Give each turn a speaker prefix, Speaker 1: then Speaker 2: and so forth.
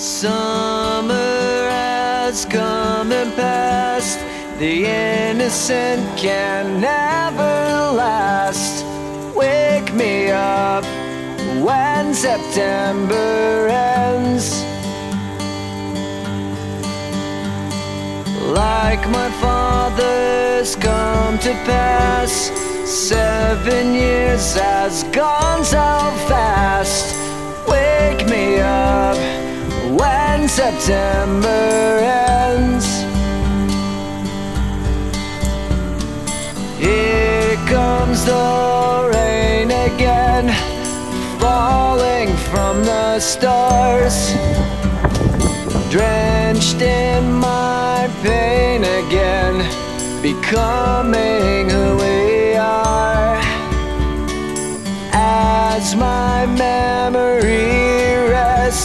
Speaker 1: Summer has come and passed. The innocent can never last. Wake me up when September ends. Like my father's come to pass, 7 years has gone so fast. Wake me up when September ends. Here comes the rain again, falling from the stars, drenched in my pain again, becoming who we are. As my memory rests